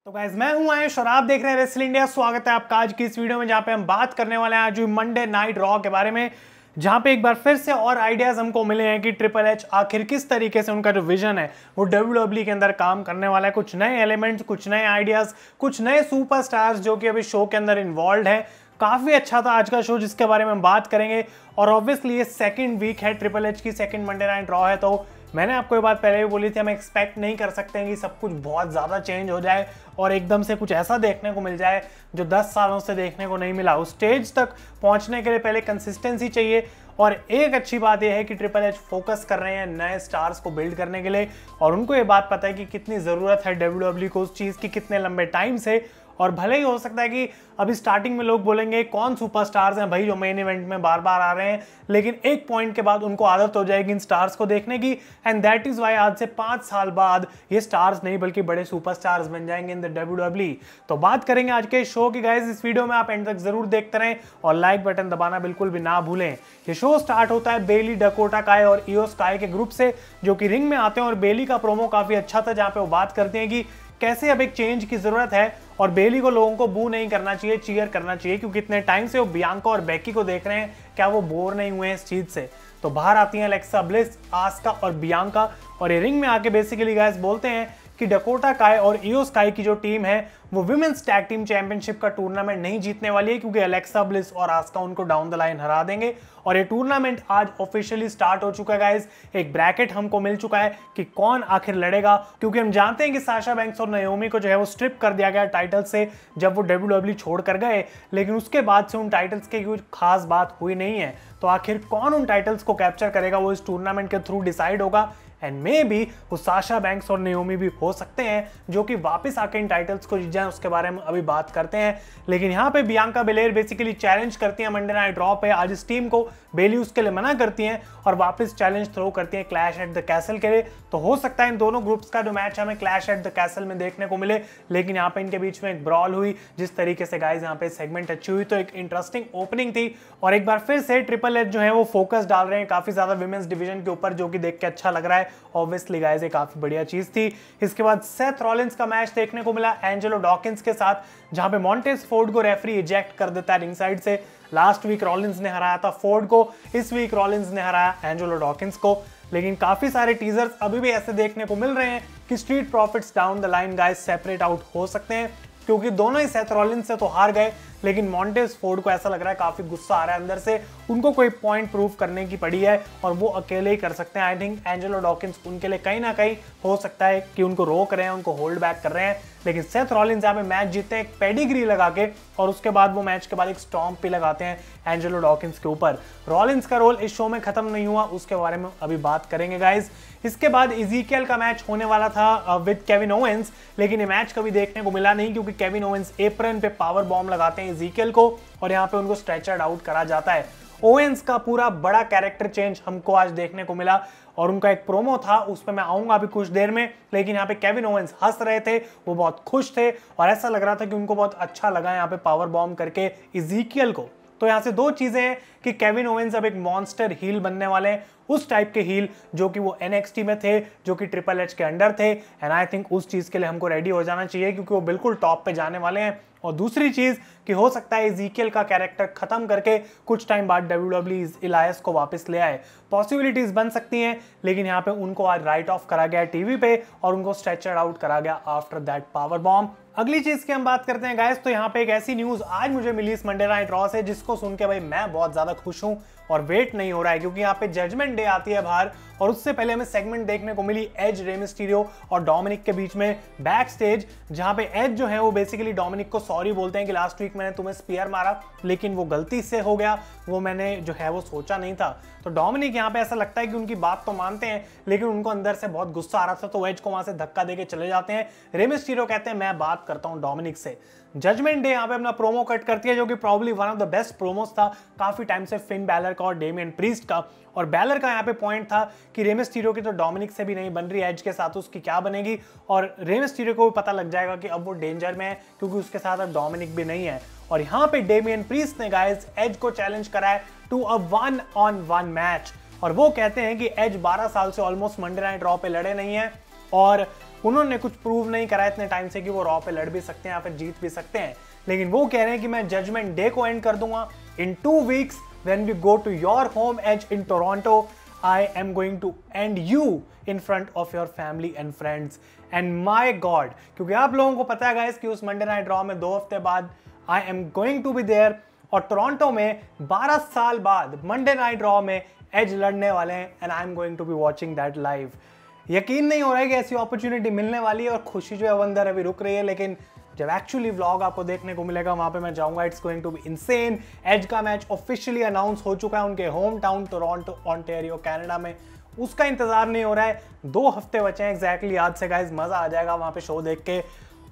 तो गाइस मैं हूं आयुष और आप देख रहे हैं रेसलिंग इंडिया। स्वागत है आपका आज की इस वीडियो में जहां पे हम बात करने वाले हैं आज मंडे नाइट रॉ के बारे में, जहां पे एक बार फिर से और आइडियाज हमको मिले हैं कि ट्रिपल एच आखिर किस तरीके से उनका जो विजन है वो डब्ल्यूडब्ल्यूई के अंदर काम करने वाला है। कुछ नए एलिमेंट्स, कुछ नए आइडियाज, कुछ नए सुपरस्टार्स जो कि अभी शो के अंदर इन्वॉल्व है। काफी अच्छा था आज का शो जिसके बारे में हम बात करेंगे। और ऑब्वियसली ये सेकंड वीक है ट्रिपल एच की, सेकंड मंडे नाइट रॉ है, तो मैंने आपको ये बात पहले भी बोली थी, हम एक्सपेक्ट नहीं कर सकते हैं कि सब कुछ बहुत ज़्यादा चेंज हो जाए और एकदम से कुछ ऐसा देखने को मिल जाए जो 10 सालों से देखने को नहीं मिला। उस स्टेज तक पहुंचने के लिए पहले कंसिस्टेंसी चाहिए। और एक अच्छी बात यह है कि ट्रिपल एच फोकस कर रहे हैं नए स्टार्स को बिल्ड करने के लिए, और उनको ये बात पता है कि कितनी ज़रूरत है डब्ल्यूडब्ल्यूई को उस चीज़ की कितने लंबे टाइम से। और भले ही हो सकता है कि अभी स्टार्टिंग में लोग बोलेंगे कौन सुपरस्टार्स हैं भाई जो मेन इवेंट में बार बार आ रहे हैं, लेकिन एक पॉइंट के बाद उनको आदत हो जाएगी इन स्टार्स को देखने की। एंड दैट इज वाई आज से 5 साल बाद ये स्टार्स नहीं बल्कि बड़े सुपरस्टार्स बन जाएंगे इन द डब्ल्यूडब्ल्यूई। तो बात करेंगे आज के शो की गाइस, इस वीडियो में आप एंड तक जरूर देखते रहें और लाइक बटन दबाना बिल्कुल भी ना भूलें। ये शो स्टार्ट होता है बेली, डकोटा काय और इयो स्काई के ग्रुप से, जो कि रिंग में आते हैं। और बेली का प्रोमो काफी अच्छा था जहां पे वो बात करते हैं कि कैसे अब एक चेंज की जरूरत है और बेली को लोगों को बू नहीं करना चाहिए, चीयर करना चाहिए, क्योंकि इतने टाइम से वो बियांका और बेकी को देख रहे हैं, क्या वो बोर नहीं हुए हैं इस चीज से। तो बाहर आती हैं अलेक्सा ब्लिस, आस्का और बियांका, और ये रिंग में आके बेसिकली गाइस बोलते हैं कि डकोटा काय और इयो स्काई की जो टीम है वो विमेंस टैग टीम चैंपियनशिप का टूर्नामेंट नहीं जीतने वाली है, क्योंकि अलेक्सा ब्लिस और आस्का उनको डाउन द लाइन हरा देंगे। और ये टूर्नामेंट आज ऑफिशियली स्टार्ट हो चुका है गाइस। एक ब्रैकेट हमको मिल चुका है कि कौन आखिर लड़ेगा, क्योंकि हम जानते हैं कि साशा बैंक्स और नाओमी को जो है वो स्ट्रिप कर दिया गया टाइटल से जब वो डब्ल्यूडब्ल्यूई छोड़ कर गए, लेकिन उसके बाद से उन टाइटल्स की कोई खास बात हुई नहीं है। तो आखिर कौन उन टाइटल्स को कैप्चर करेगा वो इस टूर्नामेंट के थ्रू डिसाइड होगा। एंड मे बी वो साशा बैंक्स और नाओमी भी हो सकते हैं जो कि वापस आके इन टाइटल्स को जीत जाएं, उसके बारे में अभी बात करते हैं। लेकिन यहाँ पे बियांका बेलेयर बेसिकली चैलेंज करती हैं मंडे नाइट रॉ पे आज इस टीम को। बेली उसके लिए मना करती हैं और वापस चैलेंज थ्रो करती हैं क्लैश एट द कैसल के लिए। तो हो सकता है इन दोनों ग्रुप्स का जो मैच हमें क्लैश एट द कैसल में देखने को मिले, लेकिन यहाँ पे इनके बीच में एक ब्रॉल हुई। जिस तरीके से गाइज यहाँ पे सेगमेंट अच्छी हुई, तो एक इंटरेस्टिंग ओपनिंग थी। और एक बार फिर से ट्रिपल एच जो है वो फोकस डाल रहे हैं काफी ज्यादा विमेंस डिवीजन के ऊपर, जो कि देख के अच्छा लग रहा है। ऑब्वियसली गाइस ये काफी बढ़िया चीज थी। इसके बाद सेथ रॉलिंस का मैच देखने को मिला एंजेलो डॉकिंस के साथ, जहां पे मॉन्टेज फोर्ड को रेफरी इजेक्ट कर देता है रिंग साइड से। लास्ट वीक रॉलिंस ने हराया था फोर्ड को, इस वीक रॉलिंस ने हराया एंजेलो डॉकिंस को। लेकिन काफी सारे टीजर्स अभी भी ऐसे देखने को मिल रहे हैं कि street profits down the line guys separate out हो सकते हैं, क्योंकि दोनों ही सेथ रॉलिंस से तो हार गए, लेकिन मॉन्टेज फोर्ड को ऐसा लग रहा है काफी गुस्सा आ रहा है अंदर से, उनको कोई पॉइंट प्रूव करने की पड़ी है और वो अकेले ही कर सकते हैं। आई थिंक एंजेलो डॉकिंस उनके लिए कहीं ना कहीं हो सकता है कि उनको रोक रहे हैं, उनको होल्ड बैक कर रहे हैं। लेकिन सेथ रॉलिंस यहाँ पे मैच जीतते हैं एक पेडिग्री लगा के, और उसके बाद वो मैच के बाद एक स्टॉम्प भी लगाते हैं एंजेलो डॉकिंस के ऊपर। रॉलिंस का रोल इस शो में खत्म नहीं हुआ, उसके बारे में अभी बात करेंगे गाइज। इसके बाद इजीकियल का मैच होने वाला था विद केविन ओवेंस, लेकिन ये मैच कभी देखने को मिला नहीं, क्योंकि केविन ओवेंस एप्रन पे पावर बॉम्ब लगाते हैं इजीकियल को और यहाँ पे उनको स्ट्रेचर्ड आउट करा जाता है। ओवेंस का पूरा बड़ा कैरेक्टर चेंज हमको आज देखने को मिला, और उनका एक प्रोमो था उस पर मैं आऊंगा अभी कुछ देर में। लेकिन यहाँ पे केविन ओवेंस हंस रहे थे, वो बहुत खुश थे और ऐसा लग रहा था कि उनको बहुत अच्छा लगा यहाँ पे पावर बॉम्ब करके इजीकियल को। तो यहाँ से दो चीजें हैं कि केविन ओवेंस अब एक मॉन्स्टर हील बनने वाले हैं, उस टाइप के हील जो कि वो एनएक्सटी में थे, जो कि ट्रिपल एच के अंडर थे। एंड आई थिंक उस चीज के लिए हमको रेडी हो जाना चाहिए, क्योंकि वो बिल्कुल टॉप पे जाने वाले हैं। और दूसरी चीज कि हो सकता है इजीकियल का कैरेक्टर खत्म करके कुछ टाइम बाद डब्ल्यूडब्ल्यूई इलायंस को वापस ले आए। पॉसिबिलिटीज बन सकती हैं, लेकिन यहाँ पे उनको आज राइट ऑफ करा गया टीवी पे और उनको स्ट्रेचर आउट करा गया आफ्टर दैट पावर बॉम्ब। अगली चीज की हम बात करते हैं गाइस, तो यहाँ पे एक ऐसी न्यूज आज मुझे मिली इस मंडे नाइट रॉ से, जिसको सुन के भाई मैं बहुत ज्यादा खुश हूँ और वेट नहीं हो रहा है, क्योंकि यहाँ पे जजमेंट डे आती है बाहर, और उससे पहले हमें सेगमेंट देखने को मिली एज, रे मिस्टीरियो और डोमिनिक के बीच में बैक स्टेज, जहां पे एज जो है वो बेसिकली डोमिनिक को सॉरी बोलते हैं कि लास्ट वीक मैंने तुम्हें स्पीयर मारा, लेकिन वो गलती से हो गया, वो मैंने जो है वो सोचा नहीं था। तो डोमिनिक यहाँ पे ऐसा लगता है कि उनकी बात तो मानते हैं, लेकिन उनको अंदर से बहुत गुस्सा आ रहा था, तो एज को वहां से धक्का देके चले जाते हैं। रे मिस्टीरियो कहते हैं मैं बात करता हूँ डोमिनिक से। जजमेंट डे यहाँ पे अपना प्रोमो कट करती है, जो कि probably one of the best promos था काफी टाइम से फिन बैलर का और डेमियन प्रीस्ट का। और बैलर का यहाँ पे पॉइंट था कि रे मिस्टीरियो की तो डोमिनिक से भी नहीं बन रही, एज के साथ उसकी क्या बनेगी। और रे मिस्टीरियो को भी पता लग जाएगा कि अब वो डेंजर में है, क्योंकि उसके साथ अब डोमिनिक भी नहीं है। और यहाँ पे डेमियन प्रीस्ट ने गाइस एज को चैलेंज करा है टू अ 1-on-1 मैच, और वो कहते हैं कि एज 12 साल से ऑलमोस्ट मंडे नाइट रॉ पे लड़े नहीं है, और उन्होंने कुछ प्रूव नहीं करा इतने टाइम से कि वो रॉ पे लड़ भी सकते हैं या फिर जीत भी सकते हैं, लेकिन वो कह रहे हैं कि मैं जजमेंट डे को एंड कर दूंगा in 2 weeks when we go to your home Edge in Toronto. I am going to end you in front of your family and friends and my God, क्योंकि आप लोगों को पता है गाइस कि उस मंडे नाइट रॉ में 2 हफ्ते बाद I am going to be there और टोरंटो में 12 साल बाद मंडे नाइट रॉ में एज लड़ने वाले हैं and I am going to be watching that live। यकीन नहीं हो रहा है कि ऐसी अपॉर्चुनिटी मिलने वाली है और खुशी जो है वो अंदर अभी रुक रही है, लेकिन जब एक्चुअली व्लॉग आपको देखने को मिलेगा वहां पे मैं जाऊंगा। It's going to be insane. Edge का मैच ऑफिशियली अनाउंस हो चुका है उनके home town Toronto Ontario Canada में। उसका इंतजार नहीं हो रहा है, 2 हफ्ते बचे हैं एग्जैक्टली आज से गाइस। मजा आ जाएगा वहां पे शो देख के,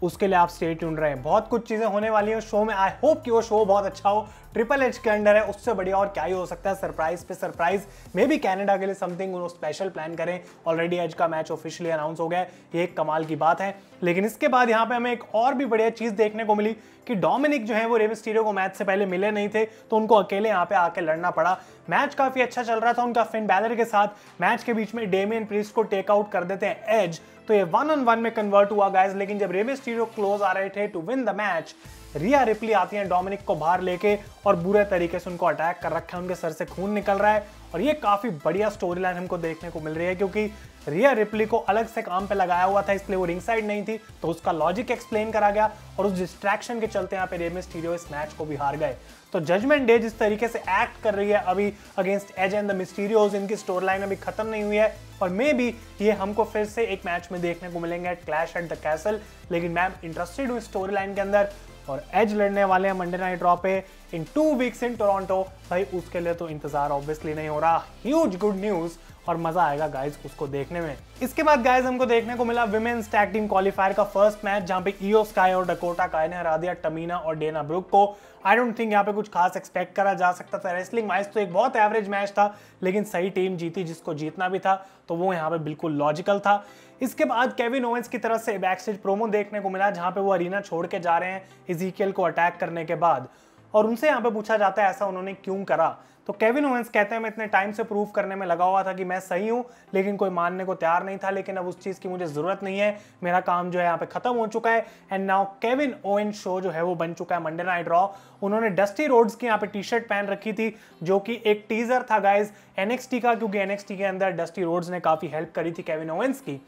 उसके लिए आप स्टे ट्यून रहे हैं। बहुत कुछ चीजें होने वाली हैं शो में। आई होप कि वो शो बहुत अच्छा हो। ट्रिपल एच के अंडर है, उससे बढ़िया और क्या ही हो सकता है। सरप्राइज पे सरप्राइज, मे बी कनाडा के लिए समथिंग वो स्पेशल प्लान करें। ऑलरेडी एज का मैच ऑफिशियली अनाउंस हो गया है, ये एक कमाल की बात है। लेकिन इसके बाद यहाँ पे हमें एक और भी बढ़िया चीज देखने को मिली कि डोमिनिक जो है वो रे मिस्टीरियो को मैच से पहले मिले नहीं थे, तो उनको अकेले यहाँ पे आके लड़ना पड़ा। मैच काफी अच्छा चल रहा था उनका फिन बैलर के साथ। मैच के बीच में डेमियन प्रीस्ट को टेक आउट कर देते हैं एज, तो ये 1-on-1 में कन्वर्ट हुआ गाइस। लेकिन जब रे मिस्टीरियो क्लोज आ रहे थे to win the match, Rhea Ripley आती है डोमिनिक को बाहर लेके और बुरे तरीके से उनको अटैक कर रखा है, उनके सर से खून निकल रहा है। और ये काफी बढ़िया स्टोरी लाइन हमको देखने को मिल रही है, क्योंकि रिया रिप्ली को अलग से काम पे लगाया हुआ था, इसलिए वो रिंग साइड नहीं थी, तो उसका लॉजिक एक्सप्लेन करा गया और उस डिस्ट्रैक्शन के चलते यहाँ पे रे मिस्टीरियो इस मैच को भी हार गए। तो जजमेंट डे जिस तरीके से एक्ट कर रही है अभी against Edge and the Mysterios, इनकी स्टोरी लाइन अभी खत्म नहीं हुई है और मे बी ये हमको फिर से एक मैच में देखने को मिलेंगे at Clash at the Castle. लेकिन मैं इंटरेस्टेड हूँ स्टोरी लाइन के अंदर और एज लड़ने वाले हैं मंडे नाइट रॉ पे इन 2 वीक्स इन टोरंटो। भाई उसके लिए तो इंतजार ऑब्वियसली नहीं हो रहा। ह्यूज गुड न्यूज और मजा आएगा गाइज उसको देखने में। इसके बाद गाइज हमको देखने को मिला विमेन्स टैग टीम क्वालिफायर का फर्स्ट मैच, जहां पे ईओ स्काई और डकोटा काय ने हरा दिया टमीना और डेना ब्रुक को। आई डोंट थिंक यहाँ पे कुछ खास एक्सपेक्ट करा जा सकता था। रेसलिंग वाइज तो एक बहुत एवरेज मैच था, लेकिन सही टीम जीती जिसको जीतना भी था, तो वो यहाँ पे बिल्कुल लॉजिकल था। इसके बाद केविन ओवेंस की तरफ से बैकस्टेज प्रोमो देखने को मिला, जहां पे वो अरीना छोड़ के जा रहे हैं इज़ीकियल को अटैक करने के बाद, और उनसे यहाँ पे पूछा जाता है ऐसा उन्होंने क्यों करा। तो केविन ओवेंस कहते हैं मैं इतने टाइम से प्रूव करने में लगा हुआ था कि मैं सही हूं, लेकिन कोई मानने को तैयार नहीं था, लेकिन अब उस चीज की मुझे जरूरत नहीं है, मेरा काम जो है यहाँ पे खत्म हो चुका है। And now Kevin Owens show जो है वो बन चुका है मंडे नाइट रॉ। उन्होंने डस्टी रोड्स की यहाँ पे टी शर्ट पहन रखी थी, जो कि एक टीजर था गाइज एनएक्सटी का, क्योंकि एनएक्सटी के अंदर डस्टी रोड्स ने काफी हेल्प करी थी केविन ओवेंस की।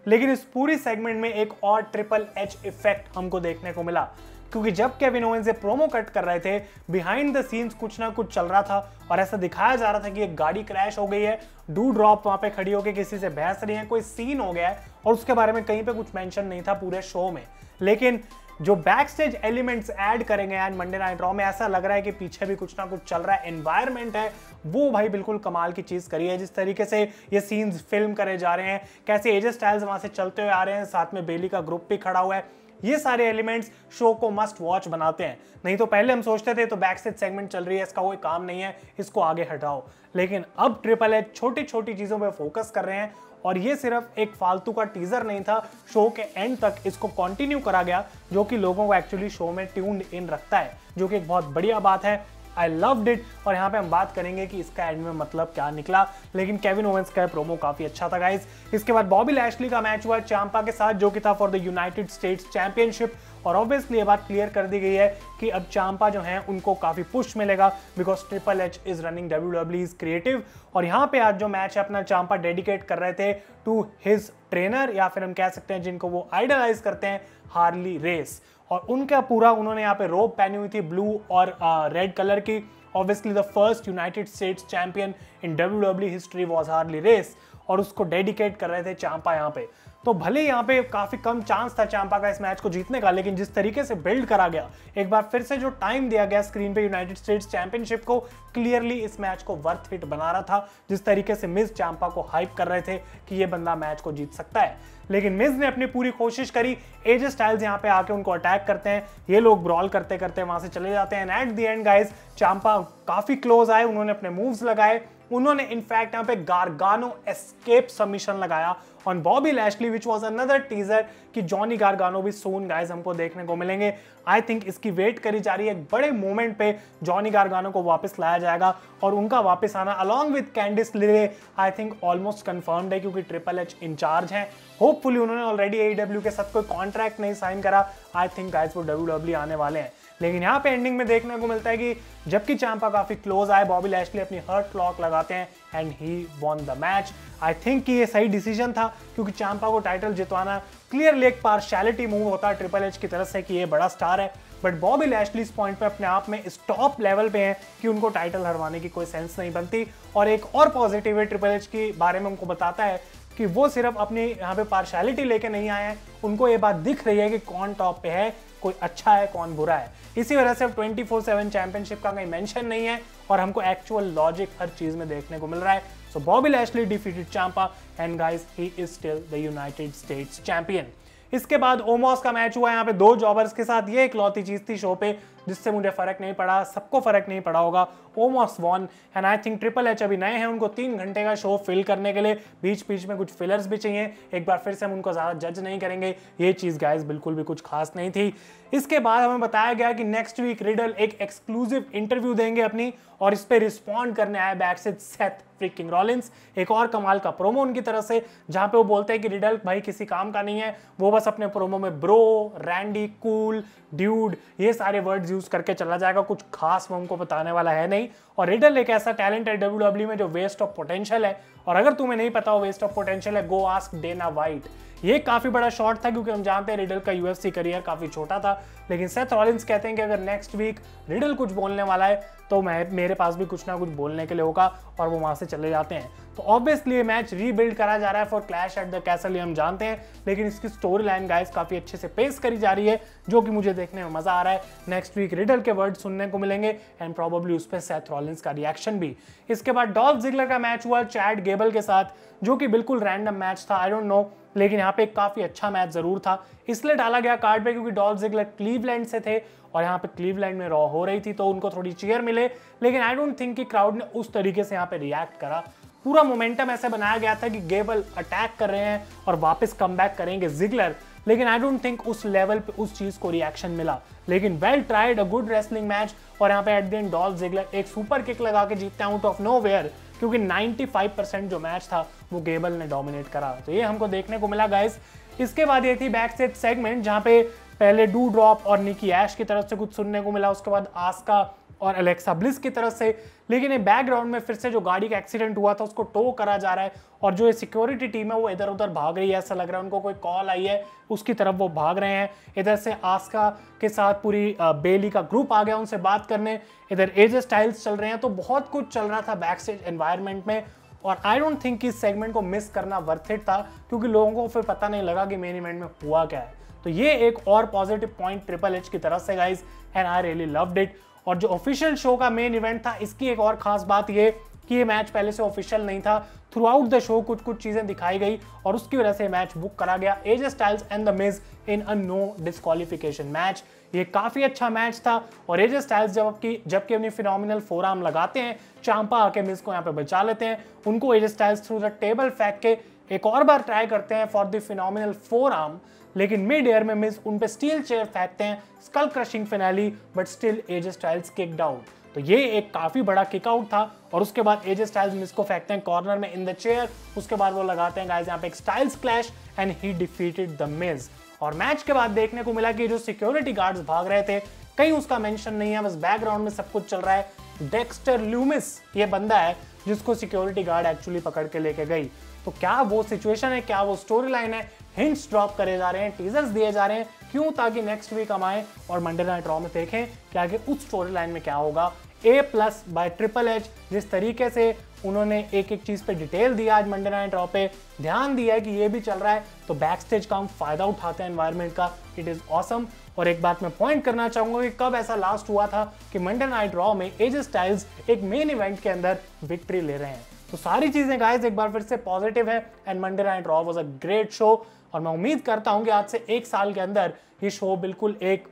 लेकिन इस पूरी सेगमेंट में एक और ट्रिपल एच इफेक्ट हमको देखने को मिला, क्योंकि जब केविन ओवेंस प्रोमो कट कर रहे थे, बिहाइंड द सीन्स कुछ ना कुछ चल रहा था और ऐसा दिखाया जा रहा था कि एक गाड़ी क्रैश हो गई है, डू ड्रॉप वहां पे खड़ी होकर किसी से बहस रही है, कोई सीन हो गया है और उसके बारे में कहीं पे कुछ मेंशन नहीं था पूरे शो में। लेकिन जो बैक स्टेज एलिमेंट्स ऐड करेंगे आज मंडे नाइट रॉ में, ऐसा लग रहा है कि पीछे भी कुछ ना कुछ चल रहा है। एनवायरनमेंट है वो भाई बिल्कुल कमाल की चीज करी है, जिस तरीके से ये सीन्स फिल्म करे जा रहे हैं, कैसे एजे स्टाइल्स वहां से चलते हुए आ रहे हैं, साथ में बेली का ग्रुप भी खड़ा हुआ है। ये सारे एलिमेंट्स शो को मस्ट वॉच बनाते हैं। नहीं तो पहले हम सोचते थे तो बैक स्टेज सेगमेंट चल रही है, इसका कोई काम नहीं है, इसको आगे हटाओ। लेकिन अब ट्रिपल एच छोटी छोटी चीजों पे फोकस कर रहे हैं और ये सिर्फ एक फालतू का टीजर नहीं था, शो के एंड तक इसको कंटिन्यू करा गया, जो कि लोगों को एक्चुअली शो में ट्यून्ड इन रखता है, जो कि एक बहुत बढ़िया बात है। I loved it. और यहाँ पे हम बात करेंगे कि इसका एंड में मतलब क्या निकला, लेकिन केविन ओवेंस का प्रोमो काफी अच्छा था गाइस। इसके बाद बॉबी लैशली का मैच हुआ चांपा के साथ, जो कि था for the United states championship. और ऑब्वियसली ये बात क्लियर कर दी गई है कि अब चांपा जो है उनको काफी पुश मिलेगा, because triple H is running WWE creative. और यहाँ पे आज जो मैच है अपना चांपा डेडिकेट कर रहे थे टू हिज ट्रेनर, या फिर हम कह सकते हैं जिनको वो आइडलाइज करते हैं, हार्ली रेस। और उनका पूरा उन्होंने यहाँ पे रोब पहनी हुई थी ब्लू और रेड कलर की। Obviously the first United States champion in WWE history was Harley Race, और उसको डेडिकेट कर रहे थे चांपा यहाँ पे। तो भले यहाँ पे काफी कम चांस था चांपा का इस मैच को जीतने का, लेकिन जिस तरीके से बिल्ड करा गया, एक बार फिर से जो टाइम दिया गया स्क्रीन पे यूनाइटेड स्टेट्स चैंपियनशिप को, क्लियरली इस मैच को वर्थ इट बना रहा था। जिस तरीके से मिज चांपा को हाइप कर रहे थे कि ये बंदा मैच को जीत सकता है, लेकिन मिज ने अपनी पूरी कोशिश करी। एजे स्टाइल्स यहाँ पे आके उनको अटैक करते हैं, ये लोग ब्रॉल करते करते वहां से चले जाते हैं। Eight the and guys Champa काफी क्लोज आए, उन्होंने अपने मूव्स लगाए उन्होंने इनफैक्ट यहाँ पे गार्गानो एस्केप सबमिशन लगाया on Bobby Lashley, which was another teaser कि जॉनी गार्गानो भी सून गाइस हमको देखने को मिलेंगे। आई थिंक इसकी वेट करी जा रही है, एक बड़े मोमेंट पे जॉनी गार्गानो को वापस लाया जाएगा और उनका वापस आना along with Candice LeRae I think almost confirmed है, क्योंकि ट्रिपल एच इंचार्ज हैं। होपफुली उन्होंने ऑलरेडी AEW के साथ कोई कॉन्ट्रैक्ट नहीं साइन करा। आई थिंक गाइस वो WWE आने वाले हैं। लेकिन यहाँ पे एंडिंग में देखने को मिलता है कि जबकि चांपा काफी क्लोज आए, बॉबी लैशली अपनी हर्ट लॉक लगाते हैं and he won the match. I think कि ये सही डिसीजन था, क्योंकि चांपा को टाइटल जितवाना क्लियरली एक पार्शियलिटी मूव होता है ट्रिपल एच की तरफ से कि ये बड़ा स्टार है। बट बॉबी लैशली इस पॉइंट पे अपने आप में इस टॉप लेवल पे हैं कि उनको टाइटल हरवाने की कोई सेंस नहीं बनती। और एक और पॉजिटिव है ट्रिपल एच के बारे में उनको बताता है कि वो सिर्फ अपनी यहाँ पे पार्शियलिटी लेके नहीं आए हैं, उनको ये बात दिख रही है कि कौन टॉप पे है, कोई अच्छा है कौन बुरा है। इसी वजह से अब 24/7 चैंपियनशिप का कहीं मेंशन नहीं है और हमको एक्चुअल लॉजिक हर चीज में देखने को मिल रहा है। सो बॉबी लैशली डिफीटेड चांपा and guys he is still the United States champion. इसके बाद ओमोस का मैच हुआ यहाँ पे 2 जॉबर्स के साथ। ये इकलौती चीज थी शो पे जिससे मुझे फर्क नहीं पड़ा, सबको फर्क नहीं पड़ा होगा। Omos won and I think triple H अभी नए हैं, उनको 3 घंटे का शो फिल करने के लिए बीच बीच में कुछ फिलर्स भी चाहिए। एक बार फिर से हम उनको ज्यादा जज नहीं करेंगे, ये चीज गाइस बिल्कुल भी कुछ खास नहीं थी। इसके बाद हमें बताया गया कि नेक्स्ट वीक रिडल एक एक्सक्लूसिव इंटरव्यू देंगे अपनी, और इस पे रिस्पॉन्ड करने आए बैक से सेथ फ्रिकिंग रॉलिंस। एक और कमाल का प्रोमो उनकी तरफ से, जहां पे वो बोलते हैं कि रिडल भाई किसी काम का नहीं है, वो बस अपने प्रोमो में ब्रो, रैंडी, कूल, ड्यूड ये सारे वर्ड्स यूज करके चला जाएगा, कुछ खास वो हमको बताने वाला है नहीं। और रिडल एक ऐसा टैलेंट है WWE में जो वेस्ट ऑफ पोटेंशियल है, और अगर तुम्हें नहीं पता हो वेस्ट ऑफ पोटेंशियल है, गो आस्क डेना वाइट। ये काफी बड़ा शॉट था, क्योंकि हम जानते हैं रिडल का UFC करियर काफी छोटा था। लेकिन सेथ रॉलिंस कहते हैं कि अगर नेक्स्ट वीक रिडल कुछ बोलने वाला है तो मेरे पास भी कुछ ना कुछ बोलने के लिए होगा, और वो वहां से चले जाते हैं। तो ऑब्वियसली ये मैच रीबिल्ड करा जा रहा है for clash at the castle, ये हम जानते हैं। लेकिन इसकी स्टोरी लाइन गाइस काफी अच्छे से पेश करी जा रही है, जो कि मुझे देखने में मजा आ रहा है। नेक्स्ट वीक रिडल के वर्ड सुनने को मिलेंगे एंड प्रोबेबली उस पर सेथ रॉलिंस का रिएक्शन भी। इसके बाद डॉल्फ जिगलर का मैच हुआ चैड गेबल के साथ, जो कि बिल्कुल रैंडम मैच था, आई डोंट नो, लेकिन यहाँ पे एक काफी अच्छा मैच जरूर था। इसलिए डाला गया कार्ड पे क्योंकि डॉल्फ जिगलर क्लीवलैंड से थे और यहाँ पे क्लीवलैंड में रॉ हो रही थी, तो उनको थोड़ी चीयर मिले। लेकिन आई डोंट थिंक कि क्राउड ने उस तरीके से यहाँ पे रिएक्ट करा। पूरा मोमेंटम ऐसे बनाया गया था कि गेबल अटैक कर रहे हैं और वापस कम बैक करेंगे जिगलर, लेकिन आई डोंट थिंक उस लेवल पे उस चीज को रिएक्शन मिला। लेकिन well tried, a good wrestling match, और यहाँ पे at the end Dolph Ziggler एक सुपर किक लगा के जीतते हैं आउट ऑफ नोवेयर, क्योंकि 95% जो मैच था वो गेबल ने डोमिनेट करा। तो ये हमको देखने को मिला गाइस। इसके बाद ये थी बैक स्टेज सेगमेंट, जहाँ पे पहले डू ड्रॉप और निकी ऐश की तरफ से कुछ सुनने को मिला, उसके बाद आस्का और अलेक्सा ब्लिस की तरफ से। लेकिन ये बैकग्राउंड में फिर से जो गाड़ी का एक्सीडेंट हुआ था उसको टो करा जा रहा है, और जो ये सिक्योरिटी टीम है वो इधर उधर भाग रही है, ऐसा लग रहा है उनको कोई कॉल आई है, उसकी तरफ वो भाग रहे हैं। इधर से आस्का के साथ पूरी बेली का ग्रुप आ गया उनसे बात करने, इधर एजे स्टाइल्स चल रहे हैं। तो बहुत कुछ चल रहा था बैक स्टेज एनवायरमेंट में, और आई डोंट थिंक कि इस सेगमेंट को मिस करना वर्थ इट था, क्योंकि लोगों को फिर पता नहीं लगा कि मेन इवेंट में हुआ क्या है। तो ये एक और पॉजिटिव पॉइंट ट्रिपल एच की तरफ से guys, and I really loved it. और जो ऑफिशियल शो का मेन इवेंट था, इसकी एक और खास बात ये कि ये मैच पहले से ऑफिशियल नहीं था। थ्रू आउट द शो कुछ कुछ चीजें दिखाई गई और उसकी वजह से मैच बुक करा गया। AJ Styles and the Miz in a no disqualification match. ये काफी अच्छा मैच था, और एजे स्टाइल्स जबकि अपनी फिनोमिनल फोरआर्म लगाते हैं, चांपा आके मिज को यहाँ पे बचा लेते हैं। उनको AJ Styles through the table फेंक के एक और बार ट्राई करते हैं फॉर द फिनोमिनल फोरआर्म, लेकिन मिड एयर में मिज उन पे स्टील चेयर फेंकते हैं, skull crushing finale, but still AJ Styles kicked out. तो ये एक काफी बड़ा किक आउट था। और उसके बाद एजे स्टाइल्स मिज को फेंकते हैं कॉर्नर में इन द चेयर, उसके बाद वो लगाते हैं गाइस यहाँ पे एक styles clash and he defeated the Miz. और मैच के बाद देखने को मिला कि जो सिक्योरिटी गार्ड्स भाग रहे थे, कहीं उसका मेंशन नहीं है, बस बैकग्राउंड में सब कुछ चल रहा है। डेक्स्टर लूमिस ये बंदा है जिसको सिक्योरिटी गार्ड एक्चुअली पकड़ के लेके गई। तो क्या वो सिचुएशन है, क्या वो स्टोरी लाइन है? हिंट्स ड्रॉप करे जा रहे हैं, टीजर्स दिए जा रहे हैं, क्यों? ताकि नेक्स्ट वीक हम आए और मंडे नाइट रॉ में देखें कि आगे उस स्टोरी लाइन में क्या होगा। A+ बाय ट्रिपल एच, जिस तरीके से उन्होंने एक एक चीज पे डिटेल दिया आज मंडे नाइट रॉ पे, ध्यान दिया है कि ये भी चल रहा है, तो बैक स्टेज का हम फायदा उठाते हैं एनवायरमेंट का। It is awesome. और एक बात मैं पॉइंट करना चाहूंगा कि कब ऐसा लास्ट हुआ था कि मंडे नाइट रॉ में एजे स्टाइल्स एक मेन इवेंट के अंदर विक्ट्री ले रहे हैं। तो सारी चीजें गाइस एक बार फिर से पॉजिटिव है, and Monday night raw was a great show. और मैं उम्मीद करता हूं कि आज से 1 साल के अंदर ये शो बिल्कुल एक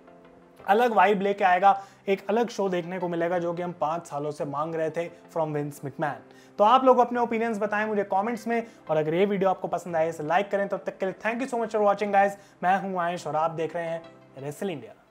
अलग वाइब लेके आएगा, एक अलग शो देखने को मिलेगा जो कि हम 5 सालों से मांग रहे थे फ्रॉम विंस मैकमैन। तो आप लोग अपने ओपिनियंस बताएं मुझे कमेंट्स में, और अगर ये वीडियो आपको पसंद आए इसे लाइक करें। तब तक के लिए thank you so much for watching guys. मैं हूं आयुष और आप देख रहे हैं रेसल इंडिया।